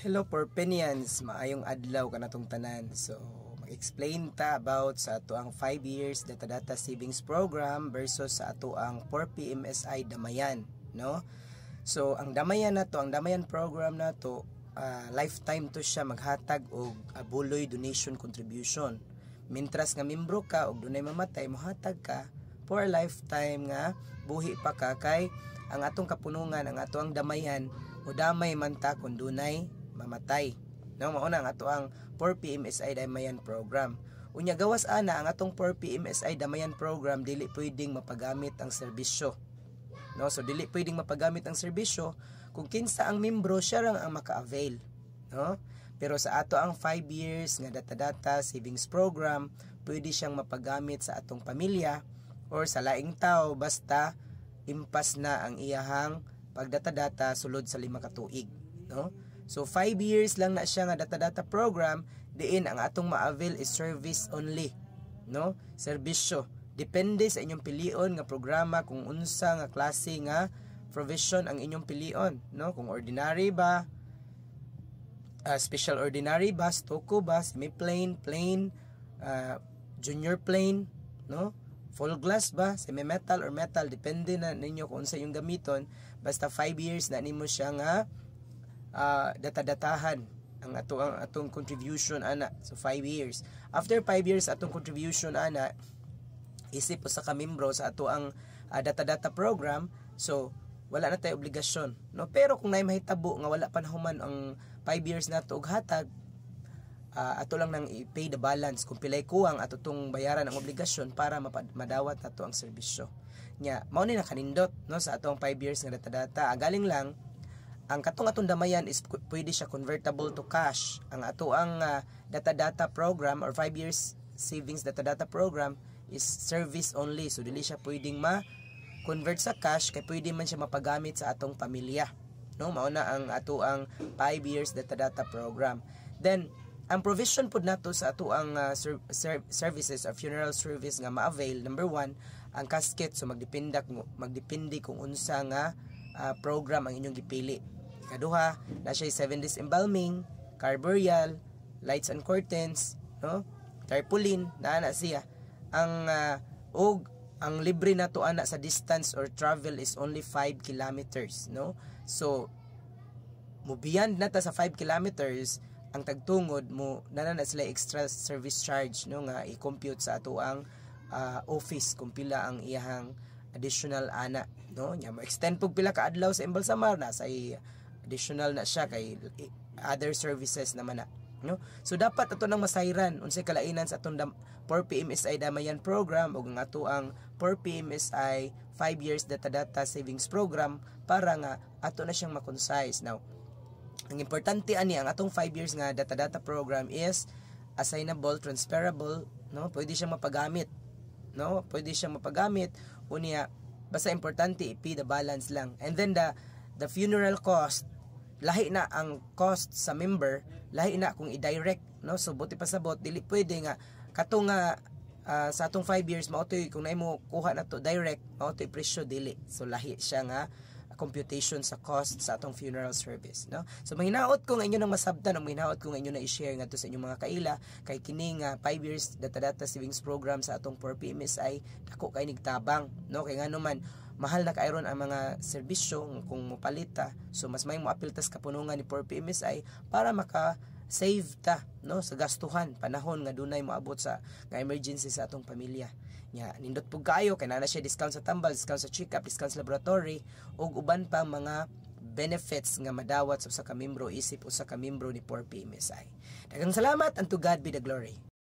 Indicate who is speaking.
Speaker 1: Hello Porpenians, maayong adlaw kanatong tanan. So, mag-explain ta about sa ato ang 5 years data savings program versus sa ato ang 4PMSI Damayan, no? So, ang Damayan program na to, lifetime to siya maghatag og buloy donation contribution. Mintras nga membro ka og dunay mamatay, mohatag ka for a lifetime nga buhi pa ka kay ang atong kapunungan, ang ato ang Damayan, o damay man ta kung dunay mamatay. No, mauna ang ato ang 4PMSI Damayan program. Unya gawas ana ang atong 4PMSI Damayan program dili pwedeng mapagamit ang serbisyo. No, so dili pwedeng mapagamit ang serbisyo kung kinsa ang membro siya lang ang maka-avail, no? Pero sa ato ang 5 years nga data savings program, pwede siyang mapagamit sa atong pamilya or sa laing tao basta impas na ang iyahang pagdata sulod sa 5 ka tuig, no? So 5 years lang na siya nga data program, diin ang atong ma-avail is service only, no? Serbisyo. Depende sa inyong pilion nga programa kung unsa nga klase nga provision ang inyong pilion, no? Kung ordinary ba, special ordinary ba, stoko ba, semi-plain, plain, junior plain, no? Full glass ba, semi-metal or metal, depende na ninyo kung unsa yung gamiton. Basta 5 years na nimo siya nga datahan ang atong contribution ana. So 5 years. After 5 years atong contribution ana, isip po sa kamembro sa ato ang data program, so wala na tayo obligasyon, no? Pero kung naay mahitabo nga wala panahuman ang 5 years nato og hatag, ato lang nang i-pay the balance kung pilay kuwang ato tong bayaran ang obligasyon para madawat nato ang serbisyo. Nya mao ni nakanindot, no, sa atong 5 years nga data. Galing lang ang atong Damayan is pwede siya convertible to cash. Ang ato ang data program or 5 years savings data program is service only. So dili siya pwedeng ma-convert sa cash kay pwede man siya mapagamit sa atong pamilya, no? Mao na ang ato ang 5 years data program. Then ang provision pod nato sa ato ang services or funeral service nga ma-avail, number 1, ang casket. So magdepende kung unsa nga program ang inyong gipili. Ikaduha, na siya 7 days embalming, car burial, lights and curtains, no? Tarpaulin, na siya. Ang libre na to ana sa distance or travel is only 5 kilometers, no? So mo beyond na ta sa 5 kilometers, ang tagtungod mo na sila extra service charge, no, nga i-compute sa ato ang office kung pila ang iyahang additional ana, no? Nya mo extend pug pila ka adlaw sa embalsamar na sa additional na siya kay other services naman na, no? So dapat ato nang masayran unsay kalainan sa atong 4PMSI Damayan program ug ang ato ang 4PMSI 5 years data savings program para nga ato na siyang ma-concise. Now, ang importante ani ang atong 5 years nga data program is assignable, transferable, no? Pwede siyang mapagamit, no? Pwede siyang mapagamit unya basta importante i-pay the balance lang. And then the funeral cost, lahi na ang cost sa member, lahi na kung i-direct, no? So buti pasabot dili pwede nga katong sa atong 5 years mautoy kung naay mo kuha na to direct, mautoy presyo dili. So lahi siya nga computation sa cost sa atong funeral service, no? So mahinaot ko nga inyo nang masabtan, o mahinaot ko nga inyo na i-share nga to sa inyong mga kaila kay kining 5 years data savings program sa atong 4PMSI dako kay nigtabang, no? Kay ngano man mahal na kairon ang mga serbisyo kung mopalita, so mas may moapiltas kapunungan ni 4PMSI para maka-save ta, no, sa gastuhan panahon nga dunay moabot sa nga emergency sa atong pamilya. Nya nindot pug kaayo kay naa siya discount sa tambal, discount sa check-up, discount sa laboratory ug uban pa mga benefits nga madawat sa usa ka membro isip usa ka membro ni 4PMSI. Daghang salamat and to God be the glory.